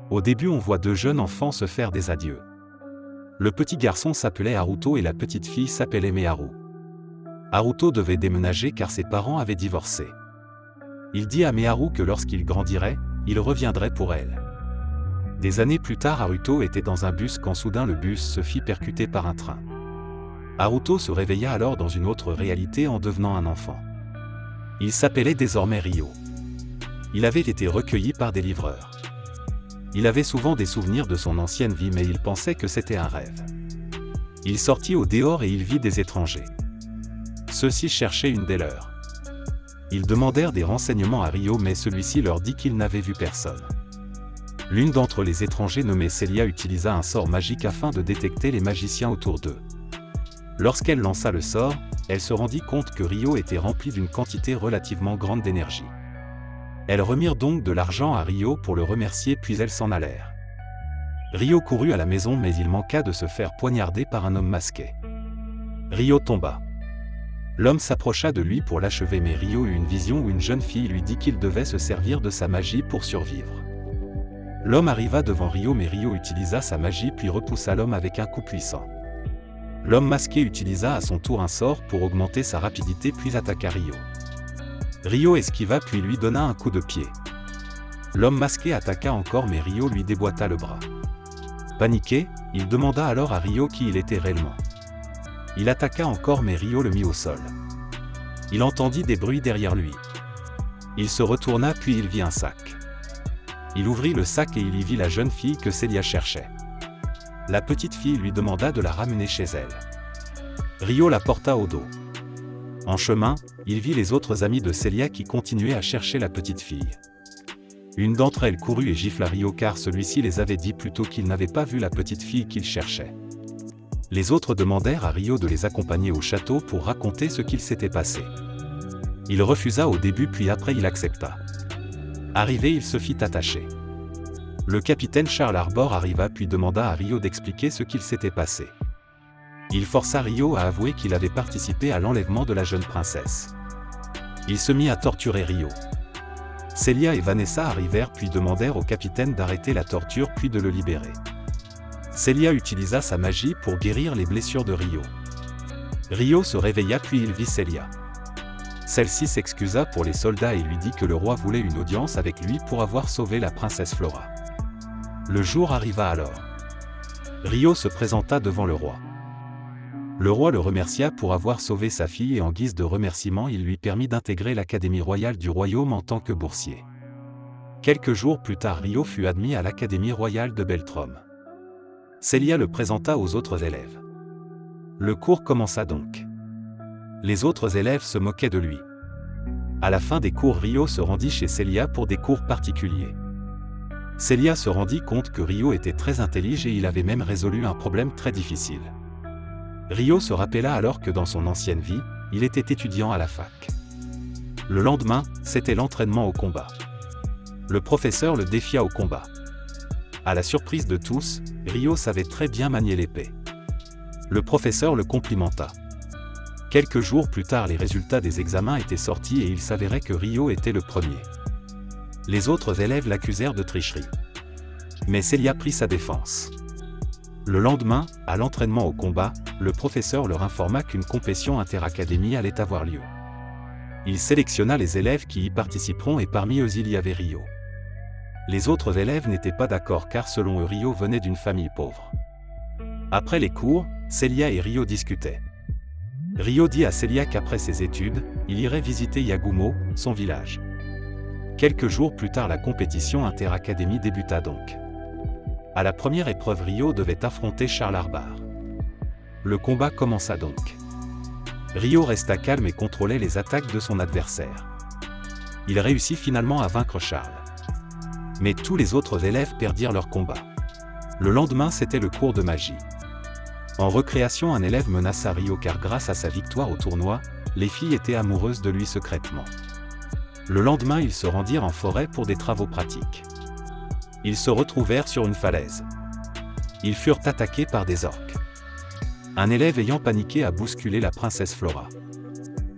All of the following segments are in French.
Au début on voit deux jeunes enfants se faire des adieux. Le petit garçon s'appelait Haruto et la petite fille s'appelait Meharu. Haruto devait déménager car ses parents avaient divorcé. Il dit à Meharu que lorsqu'il grandirait, il reviendrait pour elle. Des années plus tard, Haruto était dans un bus quand soudain le bus se fit percuter par un train. Haruto se réveilla alors dans une autre réalité en devenant un enfant. Il s'appelait désormais Ryo. Il avait été recueilli par des livreurs. Il avait souvent des souvenirs de son ancienne vie mais il pensait que c'était un rêve. Il sortit au dehors et il vit des étrangers. Ceux-ci cherchaient une des leurs. Ils demandèrent des renseignements à Ryo mais celui-ci leur dit qu'il n'avait vu personne. L'une d'entre les étrangers nommée Celia utilisa un sort magique afin de détecter les magiciens autour d'eux. Lorsqu'elle lança le sort, elle se rendit compte que Ryo était rempli d'une quantité relativement grande d'énergie. Elles remirent donc de l'argent à Ryo pour le remercier puis elles s'en allèrent. Ryo courut à la maison mais il manqua de se faire poignarder par un homme masqué. Ryo tomba. L'homme s'approcha de lui pour l'achever mais Ryo eut une vision où une jeune fille lui dit qu'il devait se servir de sa magie pour survivre. L'homme arriva devant Ryo mais Ryo utilisa sa magie puis repoussa l'homme avec un coup puissant. L'homme masqué utilisa à son tour un sort pour augmenter sa rapidité puis attaqua Ryo. Ryo esquiva puis lui donna un coup de pied. L'homme masqué attaqua encore mais Ryo lui déboîta le bras. Paniqué, il demanda alors à Ryo qui il était réellement. Il attaqua encore mais Ryo le mit au sol. Il entendit des bruits derrière lui. Il se retourna puis il vit un sac. Il ouvrit le sac et il y vit la jeune fille que Celia cherchait. La petite fille lui demanda de la ramener chez elle. Ryo la porta au dos. En chemin, il vit les autres amis de Celia qui continuaient à chercher la petite fille. Une d'entre elles courut et gifla Ryo car celui-ci les avait dit plus tôt qu'il n'avait pas vu la petite fille qu'il cherchait. Les autres demandèrent à Ryo de les accompagner au château pour raconter ce qu'il s'était passé. Il refusa au début puis après il accepta. Arrivé, il se fit attacher. Le capitaine Charles Arbor arriva puis demanda à Ryo d'expliquer ce qu'il s'était passé. Il força Ryo à avouer qu'il avait participé à l'enlèvement de la jeune princesse. Il se mit à torturer Ryo. Celia et Vanessa arrivèrent puis demandèrent au capitaine d'arrêter la torture puis de le libérer. Celia utilisa sa magie pour guérir les blessures de Ryo. Ryo se réveilla puis il vit Celia. Celle-ci s'excusa pour les soldats et lui dit que le roi voulait une audience avec lui pour avoir sauvé la princesse Flora. Le jour arriva alors. Ryo se présenta devant le roi. Le roi le remercia pour avoir sauvé sa fille et en guise de remerciement il lui permit d'intégrer l'Académie royale du royaume en tant que boursier. Quelques jours plus tard Ryo fut admis à l'Académie royale de Beltrom. Celia le présenta aux autres élèves. Le cours commença donc. Les autres élèves se moquaient de lui. À la fin des cours Ryo se rendit chez Celia pour des cours particuliers. Celia se rendit compte que Ryo était très intelligent et il avait même résolu un problème très difficile. Ryo se rappela alors que dans son ancienne vie, il était étudiant à la fac. Le lendemain, c'était l'entraînement au combat. Le professeur le défia au combat. À la surprise de tous, Ryo savait très bien manier l'épée. Le professeur le complimenta. Quelques jours plus tard, les résultats des examens étaient sortis et il s'avérait que Ryo était le premier. Les autres élèves l'accusèrent de tricherie. Mais Celia prit sa défense. Le lendemain, à l'entraînement au combat, le professeur leur informa qu'une compétition interacadémie allait avoir lieu. Il sélectionna les élèves qui y participeront et parmi eux il y avait Ryo. Les autres élèves n'étaient pas d'accord car selon eux Ryo venait d'une famille pauvre. Après les cours, Celia et Ryo discutaient. Ryo dit à Celia qu'après ses études, il irait visiter Yagumo, son village. Quelques jours plus tard la compétition interacadémie débuta donc. À la première épreuve Ryo devait affronter Charles Arbor. Le combat commença donc. Ryo resta calme et contrôlait les attaques de son adversaire. Il réussit finalement à vaincre Charles. Mais tous les autres élèves perdirent leur combat. Le lendemain c'était le cours de magie. En récréation un élève menaça Ryo car grâce à sa victoire au tournoi, les filles étaient amoureuses de lui secrètement. Le lendemain ils se rendirent en forêt pour des travaux pratiques. Ils se retrouvèrent sur une falaise. Ils furent attaqués par des orques. Un élève ayant paniqué a bousculé la princesse Flora.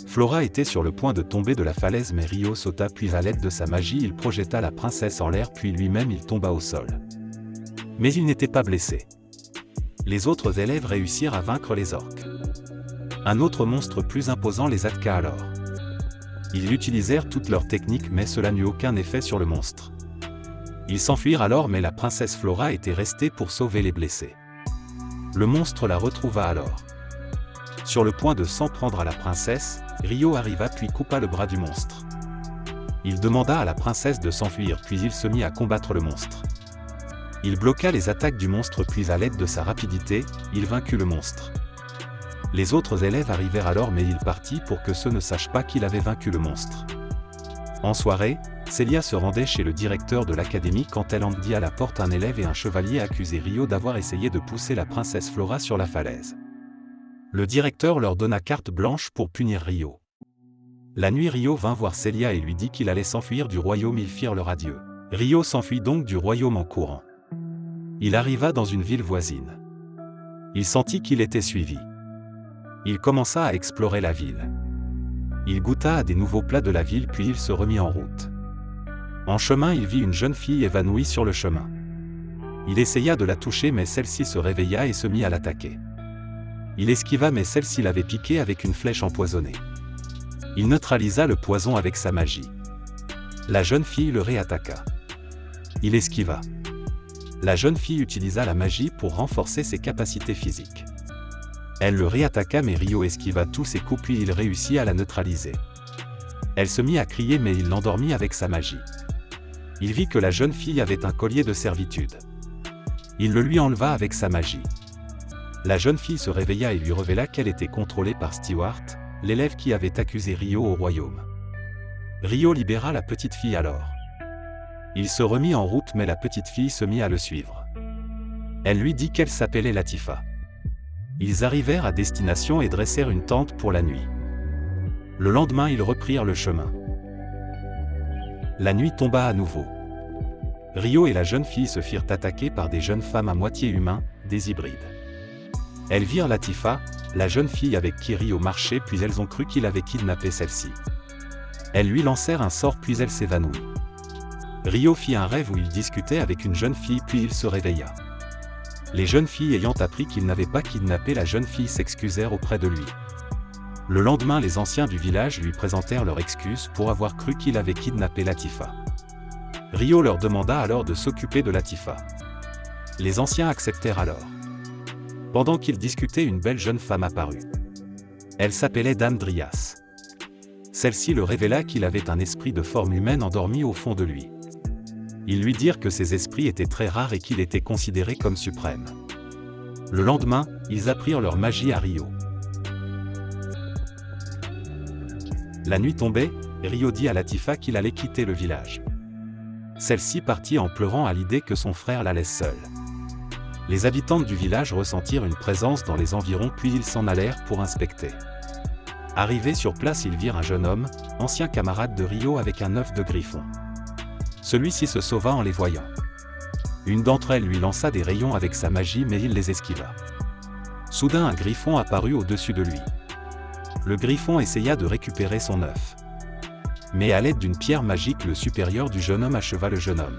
Flora était sur le point de tomber de la falaise mais Ryo sauta puis à l'aide de sa magie il projeta la princesse en l'air puis lui-même il tomba au sol. Mais il n'était pas blessé. Les autres élèves réussirent à vaincre les orques. Un autre monstre plus imposant les attaqua alors. Ils utilisèrent toutes leurs techniques mais cela n'eut aucun effet sur le monstre. Ils s'enfuirent alors mais la princesse Flora était restée pour sauver les blessés. Le monstre la retrouva alors. Sur le point de s'en prendre à la princesse, Rio arriva puis coupa le bras du monstre. Il demanda à la princesse de s'enfuir puis il se mit à combattre le monstre. Il bloqua les attaques du monstre puis à l'aide de sa rapidité, il vaincut le monstre. Les autres élèves arrivèrent alors mais il partit pour que ceux ne sachent pas qu'il avait vaincu le monstre. En soirée, Célia se rendait chez le directeur de l'académie quand elle entendit à la porte un élève et un chevalier accuser Rio d'avoir essayé de pousser la princesse Flora sur la falaise. Le directeur leur donna carte blanche pour punir Rio. La nuit Rio vint voir Célia et lui dit qu'il allait s'enfuir du royaume, ils firent leur adieu. Rio s'enfuit donc du royaume en courant. Il arriva dans une ville voisine. Il sentit qu'il était suivi. Il commença à explorer la ville. Il goûta à des nouveaux plats de la ville puis il se remit en route. En chemin il vit une jeune fille évanouie sur le chemin. Il essaya de la toucher mais celle-ci se réveilla et se mit à l'attaquer. Il esquiva mais celle-ci l'avait piqué avec une flèche empoisonnée. Il neutralisa le poison avec sa magie. La jeune fille le réattaqua. Il esquiva. La jeune fille utilisa la magie pour renforcer ses capacités physiques. Elle le réattaqua mais Rio esquiva tous ses coups puis il réussit à la neutraliser. Elle se mit à crier mais il l'endormit avec sa magie. Il vit que la jeune fille avait un collier de servitude. Il le lui enleva avec sa magie. La jeune fille se réveilla et lui révéla qu'elle était contrôlée par Stewart, l'élève qui avait accusé Rio au royaume. Rio libéra la petite fille alors. Il se remit en route mais la petite fille se mit à le suivre. Elle lui dit qu'elle s'appelait Latifa. Ils arrivèrent à destination et dressèrent une tente pour la nuit. Le lendemain ils reprirent le chemin. La nuit tomba à nouveau. Rio et la jeune fille se firent attaquer par des jeunes femmes à moitié humains, des hybrides. Elles virent Latifa, la jeune fille avec qui Rio marchait puis elles ont cru qu'il avait kidnappé celle-ci. Elles lui lancèrent un sort puis elle s'évanouit. Rio fit un rêve où il discutait avec une jeune fille puis il se réveilla. Les jeunes filles ayant appris qu'il n'avait pas kidnappé la jeune fille s'excusèrent auprès de lui. Le lendemain les anciens du village lui présentèrent leurs excuses pour avoir cru qu'il avait kidnappé Latifa. Rio leur demanda alors de s'occuper de Latifa. Les anciens acceptèrent alors. Pendant qu'ils discutaient une belle jeune femme apparut. Elle s'appelait Dame Dryas. Celle-ci le révéla qu'il avait un esprit de forme humaine endormi au fond de lui. Ils lui dirent que ces esprits étaient très rares et qu'il était considéré comme suprême. Le lendemain, ils apprirent leur magie à Rio. La nuit tombait, Rio dit à Latifa qu'il allait quitter le village. Celle-ci partit en pleurant à l'idée que son frère la laisse seule. Les habitants du village ressentirent une présence dans les environs puis ils s'en allèrent pour inspecter. Arrivés sur place ils virent un jeune homme, ancien camarade de Rio avec un œuf de griffon. Celui-ci se sauva en les voyant. Une d'entre elles lui lança des rayons avec sa magie mais il les esquiva. Soudain un griffon apparut au-dessus de lui. Le griffon essaya de récupérer son œuf. Mais à l'aide d'une pierre magique le supérieur du jeune homme acheva le jeune homme.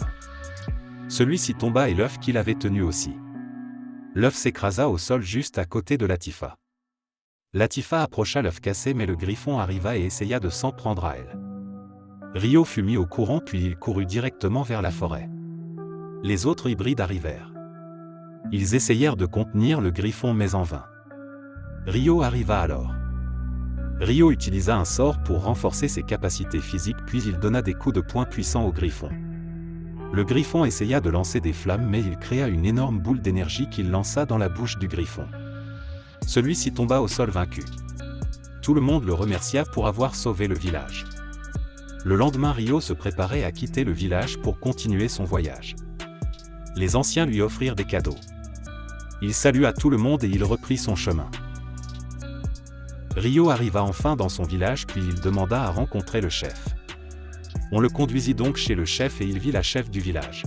Celui-ci tomba et l'œuf qu'il avait tenu aussi. L'œuf s'écrasa au sol juste à côté de Latifa. Latifa approcha l'œuf cassé mais le griffon arriva et essaya de s'en prendre à elle. Rio fut mis au courant puis il courut directement vers la forêt. Les autres hybrides arrivèrent. Ils essayèrent de contenir le griffon mais en vain. Rio arriva alors. Rio utilisa un sort pour renforcer ses capacités physiques puis il donna des coups de poing puissants au griffon. Le griffon essaya de lancer des flammes mais il créa une énorme boule d'énergie qu'il lança dans la bouche du griffon. Celui-ci tomba au sol vaincu. Tout le monde le remercia pour avoir sauvé le village. Le lendemain Rio se préparait à quitter le village pour continuer son voyage. Les anciens lui offrirent des cadeaux. Il salua tout le monde et il reprit son chemin. Rio arriva enfin dans son village puis il demanda à rencontrer le chef. On le conduisit donc chez le chef et il vit la chef du village.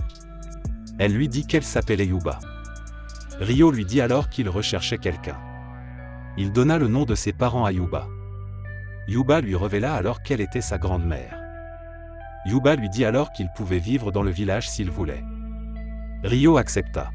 Elle lui dit qu'elle s'appelait Yuba. Rio lui dit alors qu'il recherchait quelqu'un. Il donna le nom de ses parents à Yuba. Yuba lui révéla alors quelle était sa grand-mère. Yuba lui dit alors qu'il pouvait vivre dans le village s'il voulait. Rio accepta.